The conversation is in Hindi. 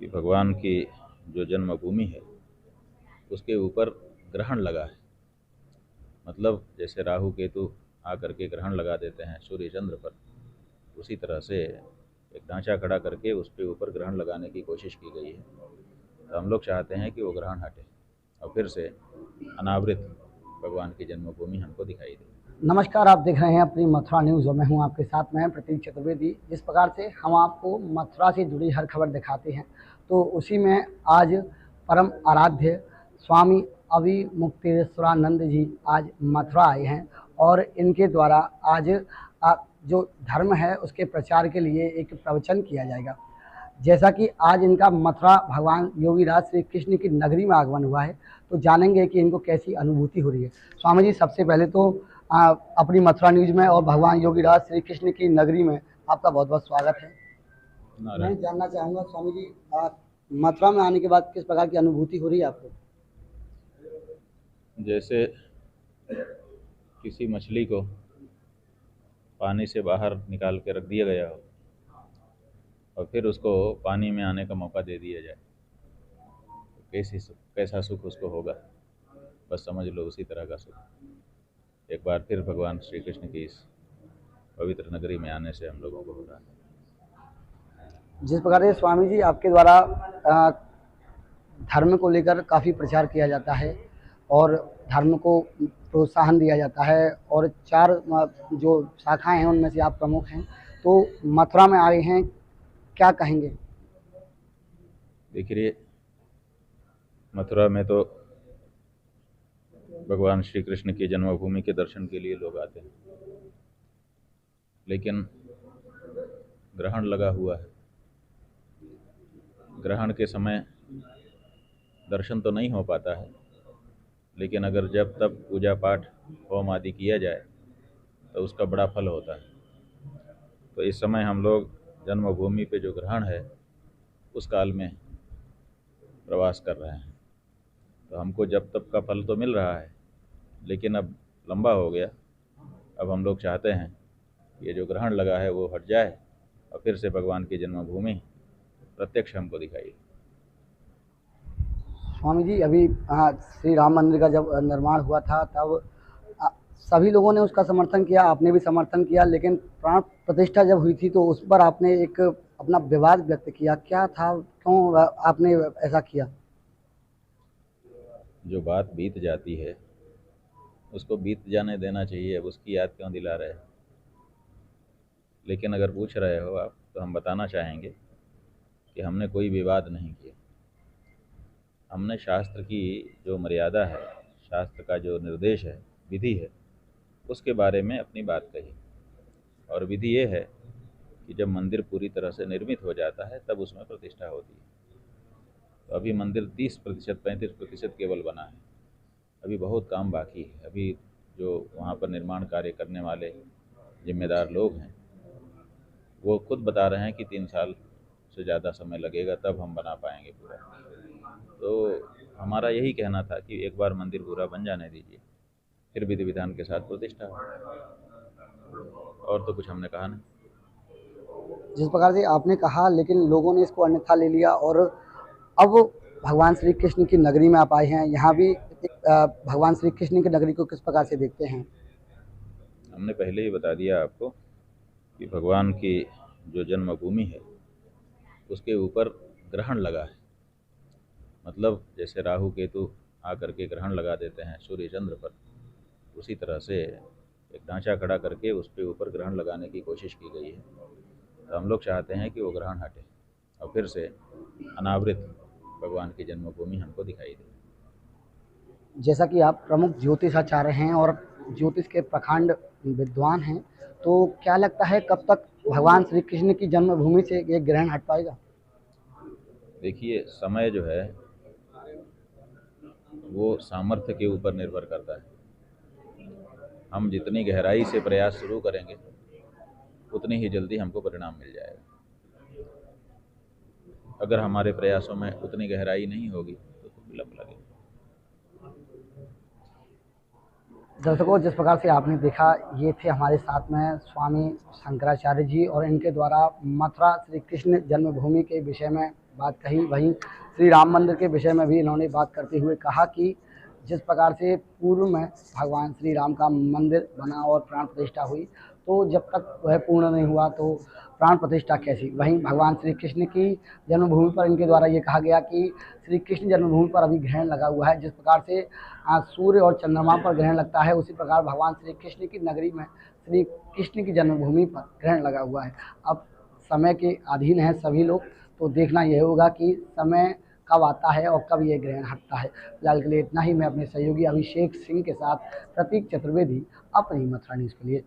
कि भगवान की जो जन्मभूमि है उसके ऊपर ग्रहण लगा है। मतलब जैसे राहु केतु आकर के ग्रहण लगा देते हैं सूर्य चंद्र पर, उसी तरह से एक ढांचा खड़ा करके उसके ऊपर ग्रहण लगाने की कोशिश की गई है। तो हम लोग चाहते हैं कि वो ग्रहण हटे और फिर से अनावृत भगवान की जन्मभूमि हमको दिखाई दे। नमस्कार, आप देख रहे हैं अपनी मथुरा न्यूज़ और मैं हूं आपके साथ में प्रतीक चतुर्वेदी। जिस प्रकार से हम आपको मथुरा से जुड़ी हर खबर दिखाते हैं, तो उसी में आज परम आराध्य स्वामी अविमुक्तेश्वरानंद जी आज मथुरा आए हैं और इनके द्वारा आज जो धर्म है उसके प्रचार के लिए एक प्रवचन किया जाएगा। जैसा कि आज इनका मथुरा भगवान योगीराज श्री कृष्ण की नगरी में आगमन हुआ है, तो जानेंगे कि इनको कैसी अनुभूति हो रही है। स्वामी जी, सबसे पहले तो अपनी मथुरा न्यूज में और भगवान योगीराज श्री कृष्ण की नगरी में आपका बहुत बहुत स्वागत है। मैं जानना चाहूँगा स्वामी जी, मथुरा में आने के बाद किस प्रकार की अनुभूति हो रही है आपको? जैसे किसी मछली को पानी से बाहर निकाल के रख दिया गया हो और फिर उसको पानी में आने का मौका दे दिया जाए, तो कैसा सुख उसको होगा, बस समझ लो उसी तरह का सुख एक बार फिर भगवान श्री कृष्ण की इस पवित्र नगरी में आने से हम लोगों को हो रहा है। जिस प्रकार से स्वामी जी आपके द्वारा धर्म को लेकर काफ़ी प्रचार किया जाता है और धर्म को प्रोत्साहन दिया जाता है और 4 जो शाखाएं हैं उनमें से आप प्रमुख हैं, तो मथुरा में आए हैं, क्या कहेंगे? देखिए, मथुरा में तो भगवान श्री कृष्ण की जन्मभूमि के दर्शन के लिए लोग आते हैं, लेकिन ग्रहण लगा हुआ है। ग्रहण के समय दर्शन तो नहीं हो पाता है, लेकिन अगर जब तब पूजा पाठ होम आदि किया जाए तो उसका बड़ा फल होता है। तो इस समय हम लोग जन्मभूमि पे जो ग्रहण है उस काल में प्रवास कर रहे हैं। तो हमको जब तब का फल तो मिल रहा है, लेकिन अब लंबा हो गया। अब हम लोग चाहते हैं ये जो ग्रहण लगा है वो हट जाए और फिर से भगवान की जन्मभूमि प्रत्यक्ष हमको दिखाई। स्वामी जी, अभी श्री राम मंदिर का जब निर्माण हुआ था तब सभी लोगों ने उसका समर्थन किया, आपने भी समर्थन किया, लेकिन प्राण प्रतिष्ठा जब हुई थी तो उस पर आपने एक अपना विवाद व्यक्त किया। क्या था, क्यों आपने ऐसा किया? जो बात बीत जाती है उसको बीत जाने देना चाहिए, अब उसकी याद क्यों दिला रहे हैं? लेकिन अगर पूछ रहे हो आप तो हम बताना चाहेंगे कि हमने कोई विवाद नहीं किया। हमने शास्त्र की जो मर्यादा है, शास्त्र का जो निर्देश है, विधि है, उसके बारे में अपनी बात कही। और विधि ये है कि जब मंदिर पूरी तरह से निर्मित हो जाता है तब उसमें प्रतिष्ठा होती है। तो अभी मंदिर 30% 35% केवल बना है, अभी बहुत काम बाकी है। अभी जो वहाँ पर निर्माण कार्य करने वाले जिम्मेदार लोग हैं वो खुद बता रहे हैं कि 3 साल से ज़्यादा समय लगेगा, तब हम बना पाएंगे पूरा। तो हमारा यही कहना था कि एक बार मंदिर पूरा बन जाने दीजिए, फिर विधि विधान के साथ प्रतिष्ठा हो, और तो कुछ हमने कहा नहीं। जिस प्रकार से आपने कहा, लेकिन लोगों ने इसको अन्यथा ले लिया और अब भगवान श्री कृष्ण की नगरी में आप आए हैं। यहाँ भी भगवान श्री कृष्ण की नगरी को किस प्रकार से देखते हैं? हमने पहले ही बता दिया आपको कि भगवान की जो जन्मभूमि है उसके ऊपर ग्रहण लगा है। मतलब जैसे राहु केतु आकर के ग्रहण लगा देते हैं सूर्य चंद्र पर, उसी तरह से एक ढांचा खड़ा करके उसके ऊपर ग्रहण लगाने की कोशिश की गई है। तो हम लोग चाहते हैं कि वो ग्रहण हटे और फिर से अनावृत भगवान की जन्मभूमि हमको दिखाई दे। जैसा कि आप प्रमुख ज्योतिषाचार्य हैं और ज्योतिष के प्रखंड विद्वान हैं, तो क्या लगता है कब तक भगवान श्री कृष्ण की जन्मभूमि से ये ग्रहण हट पाएगा? देखिए, समय जो है वो सामर्थ्य के ऊपर निर्भर करता है। हम जितनी गहराई से प्रयास शुरू करेंगे उतनी ही जल्दी हमको परिणाम मिल जाएगा। अगर हमारे प्रयासों में उतनी गहराई नहीं होगी तो विलंब लगेगा। दर्शकों, जिस प्रकार से आपने देखा, ये थे हमारे साथ में स्वामी शंकराचार्य जी और इनके द्वारा मथुरा श्री कृष्ण जन्मभूमि के विषय में बात कही। वहीं श्री राम मंदिर के विषय में भी इन्होंने बात करते हुए कहा कि जिस प्रकार से पूर्व में भगवान श्री राम का मंदिर बना और प्राण प्रतिष्ठा हुई, तो जब तक वह पूर्ण नहीं हुआ तो प्राण प्रतिष्ठा कैसी। वहीं भगवान श्री कृष्ण की जन्मभूमि पर इनके द्वारा ये कहा गया कि श्री कृष्ण जन्मभूमि पर अभी ग्रहण लगा हुआ है। जिस प्रकार से सूर्य और चंद्रमा पर ग्रहण लगता है, उसी प्रकार भगवान श्री कृष्ण की नगरी में श्री कृष्ण की जन्मभूमि पर ग्रहण लगा हुआ है। अब समय के अधीन हैं सभी लोग, तो देखना यह होगा कि समय कब आता है और कब ये ग्रहण हटता है। फिलहाल के लिए इतना ही। मैं अपने सहयोगी अभिषेक सिंह के साथ प्रतीक चतुर्वेदी, अपनी मथुरा न्यूज़ के लिए।